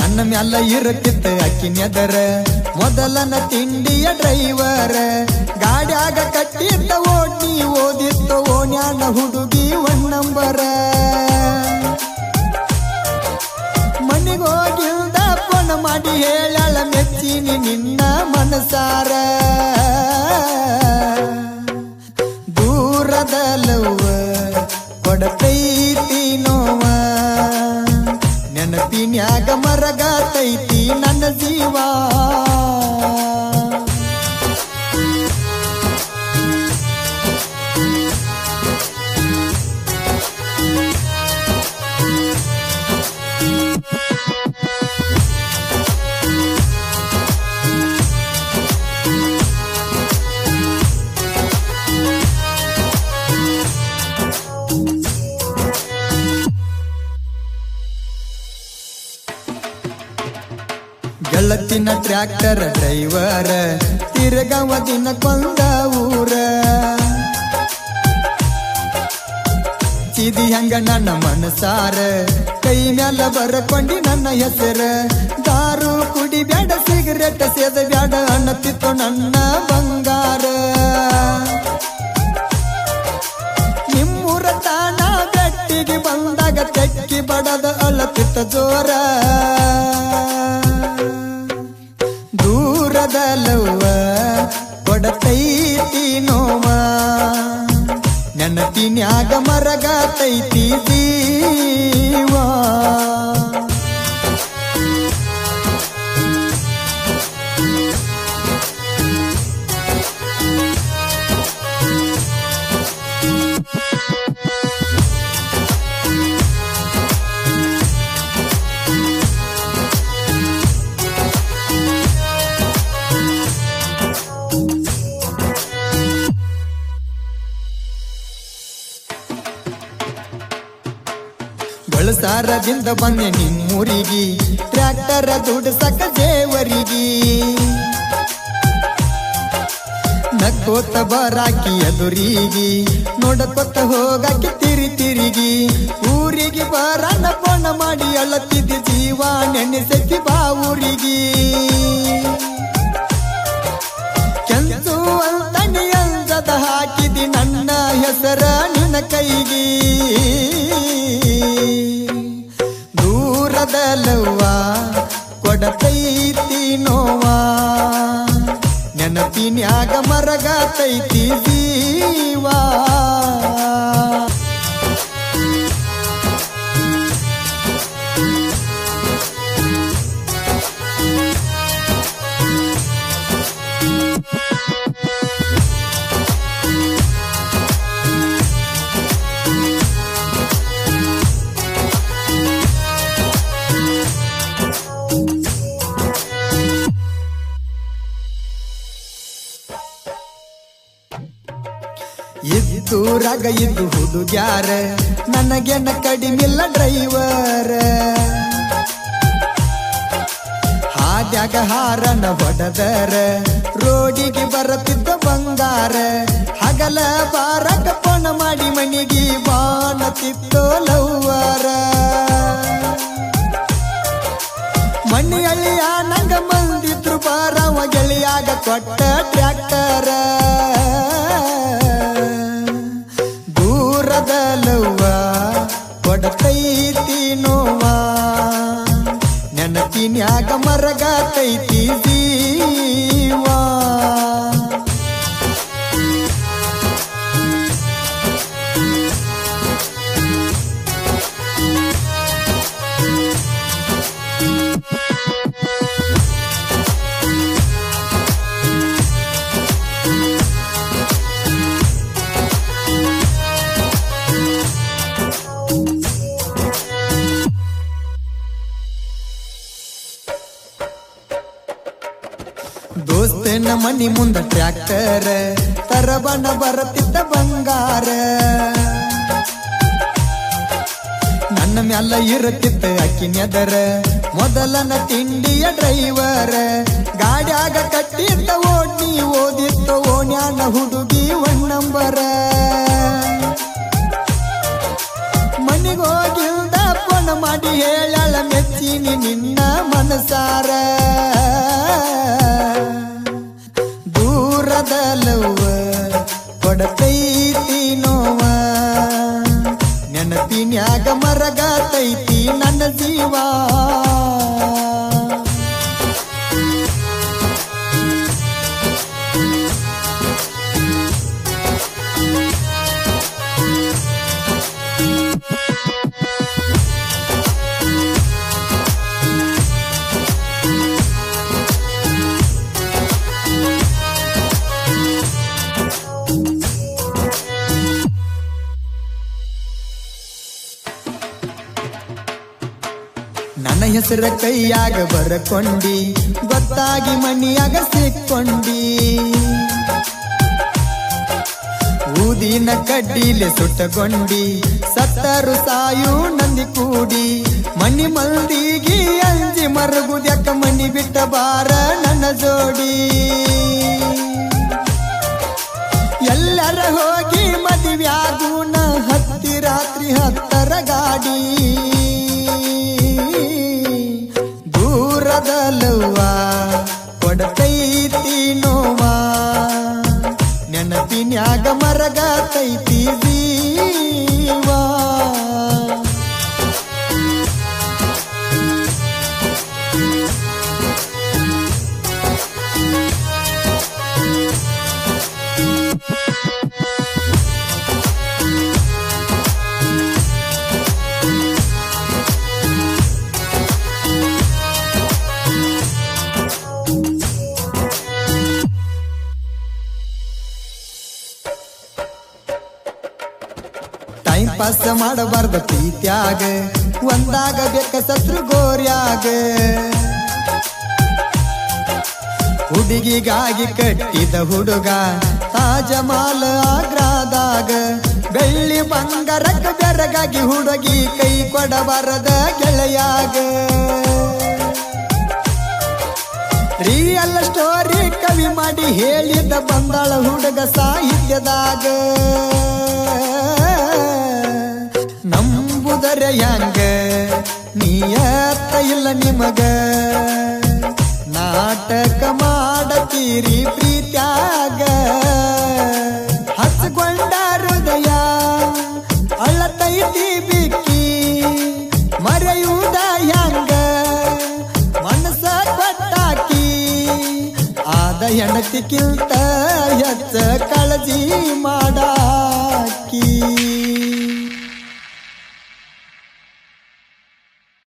ನನ್ನ ಮ್ಯಾಲ ಇರುತ್ತಿತ್ತ ಅಕ್ಕಿನೆದರ ಮೊದಲನ ತಿಂಡಿಯ ಡ್ರೈವರ್ ಗಾಡ್ಯಾಗ ಕಟ್ಟಿದ್ದ ಓಡ್ನಿ ಓದಿತ್ತು ಓಣ್ಯಾನ ಹುಡುಗಿ 1 ನಂಬರ ಮನಿಗೋಗಿಲ್ದ ಫೋನ್ ಮಾಡಿ ಹೇಳಳ ಮೆಚ್ಚಿನಿ ನಿನ್ನ ಮನಸಾರ ದೂರದ ಲವ್ವ ಕೊಡತೈತಿ ನೋವ ನೆನಪಿನ್ಯಾಗ ಮರಗತೈತಿ ನನ್ನ ಜೀವ ಗೆಳತಿನ ಟ್ರ್ಯಾಕ್ಟರ್ ಡ್ರೈವರ್ ತಿರುಗವ ದಿನ ಕೊಂದ ಊರ ಚಿದಿ ಹಂಗ ನನ್ನ ಮನಸಾರ ಕೈ ಮ್ಯಾಲ ಬರಕೊಂಡಿ ನನ್ನ ಹೆಸರ ದಾರು ಕುಡಿ ಬ್ಯಾಡ ಸಿಗರೇಟ್ ಸೇದ ಬ್ಯಾಡ ಅನ್ನತಿತ್ತು ನನ್ನ ಬಂಗಾರ ನಿಮ್ಮೂರ ತಾಣ ಬೆಟ್ಟಿಗೆ ಬಂದಾಗ ತೆಕ್ಕಿ ಬಡದ ಅಳತಿತ್ತ ಜೋರ ದೂರದ ಲವ್ವ ಕೊಡತೈತಿ ನೋವ ನೆನಪಿನ್ಯಾಗ ಮರಗತೈತಿ ಜೀವ ಬಳಸಾರದಿಂದ ಬಂದೆ ನಿಮ್ಮೂರಿಗಿ ಟ್ರ್ಯಾಕ್ಟರ್ ದುಡ್ಸಕ ಜೇವರಿಗಿ ನಕ್ಕೋತ ಬರಾಕಿ ಎದುರಿಗಿ ನೋಡಕೊತ್ತ ಹೋಗಾಕಿ ತಿರಿಗಿ ಊರಿಗೆ ಬರನ ಫೋನ್ ಮಾಡಿ ಅಳತಿದ್ದಿ ಜೀವ ನೆನೆಸಕಿ ಬಾ ಊರಿಗಿ ಕೆಂಚು ಅಂತಣಿ ಅಂಜದ ಹಾಕಿದಿ ನನ್ನ ಹೆಸರ ನಿನ್ನ ಕೈಗಿ ದೂರದ ಲವ್ವ ಕೊಡತೈತಿ ನೋವ ನೆನಪಿನ್ಯಾಗ ಮರಗತೈತಿ ಜೀವ ಇದ್ದೂರಾಗ ಇದ್ದು ಹುಡುಗ್ಯಾರ ನನಗೆನ ಕಡಿಮಿಲ್ಲ ಡ್ರೈವರ್ ಹಾದ್ಯಾಗ ಹಾರನ ಹೊಡೆದರ ರೋಡಿಗೆ ಬರತಿದ್ದ ಬಂಗಾರ ಹಗಲ ಬಾರಕ ಫೋನ್ ಮಾಡಿ ಮನಿಗೆ ಬಾನತಿತ್ತೋ ಲವ್ವರ ಮನೆಯಲ್ಲಿ ನಂಗ ಮಂದಿದ್ರು ಬಾರವ ಗೆಳೆಯಾಗ ಕೊಟ್ಟ ಟ್ರ್ಯಾಕ್ಟರ ದೂರದ ಲವ್ವ ಕೊಡತೈತಿ ನೋವ ನೆನಪಿನ್ಯಾಗ ಮರಗತೈತಿ ಜೀವ ದೋಸ್ತನ ಮನಿ ಮುಂದ ಟ್ರ್ಯಾಕ್ಟರ್ ತರಬನ ಬರತಿದ್ದ ಬಂಗಾರ ನನ್ನ ಮ್ಯಾಲ ಇರುತ್ತಿತ್ತ ಅಕ್ಕಿನೆದರ ಮೊದಲನ ತಿಂಡಿಯ ಡ್ರೈವರ್ ಗಾಡ್ಯಾಗ ಕಟ್ಟಿದ್ದ ಓಡ್ನಿ ಓದಿತ್ತು ಓಣ್ಯಾನ ಹುಡುಗಿ 1 ನಂಬರ ಮನಿಗೋಗಿಲ್ದ ಫೋನ್ ಮಾಡಿ ಹೇಳಳ ಮೆಚ್ಚಿನಿ ನಿನ್ನ ಹೆಸರ ಕೈಯಾಗ ಬರಕೊಂಡಿ ಗೊತ್ತಾಗಿ ಮಣಿಯಾಗ ಸಿಕ್ಕೊಂಡಿ ಊದಿನ ಕಡ್ಡಿಲೆ ಸುಟ್ಟಗೊಂಡಿ ಸತ್ತರು ಸಾಯು ನಂದಿ ಕೂಡಿ ಮಣ್ಣಿ ಮಂದಿಗಿ ಅಂಜಿ ಮರಗುದ್ಯಾಕ ಮಣ್ಣಿ ಬಿಟ್ಟ ಬಾರ ನನ್ನ ಜೋಡಿ ಎಲ್ಲರ ಹೋಗಿ ಮದುವ್ಯಾಗೂನ ಹತ್ತಿ ರಾತ್ರಿ 10 ಗಾಡಿ ದೂರದಲ್ಲವ್ವ ಕೊಡತೈತಿ ನೋವಾ ನೆನಪಿನ್ಯಾಗ ಮರಗತೈತಿ ಜೀವಾ ಟೈಮ್ ಪಾಸ್ ಮಾಡಬಾರ್ದ ಪ್ರೀತ್ಯಾಗ ಒಂದಾಗ ಬೇಕ ಸತ್ರು ಗೋರ್ಯಾಗ ಹುಡುಗಿಗಾಗಿ ಕಟ್ಟಿದ ಹುಡುಗ ತಾಜಮಾಲ ಆಗ್ರಾದಾಗ ಬೆಳ್ಳಿ ಬಂಗಾರಕ್ಕ ಬೆರಗಾಗಿ ಹುಡುಗಿ ಕೈ ಕೊಡಬಾರದ ಗೆಳೆಯಾಗ ರಿಯಲ್ ಸ್ಟೋರಿ ಕವಿ ಮಾಡಿ ಹೇಳಿದ ಬಂದಾಳ ಹುಡುಗ ಸಾಹಿತ್ಯದಾಗ ನಂಬುದರೆ ಹ್ಯಾಂಗ ನಿಯತ್ತ ಇಲ್ಲ ನಿಮಗ ನಾಟಕ ಮಾಡತೀರಿ ಪ್ರೀತ್ಯಾಗ ಹಚ್ಕೊಂಡ ಹೃದಯ ಅಳತೈತಿ ಬಿಕ್ಕಿ ಮರೆಯುವುದ ಹ್ಯಾಂಗ ಮನಸ ಕೊಟ್ಟಾಕಿ ಆದ ಹೆಂಡತಿಗಿಂತ ಹೆಚ್ಚ ಕಾಳಜಿ ಮಾಡಾಕಿ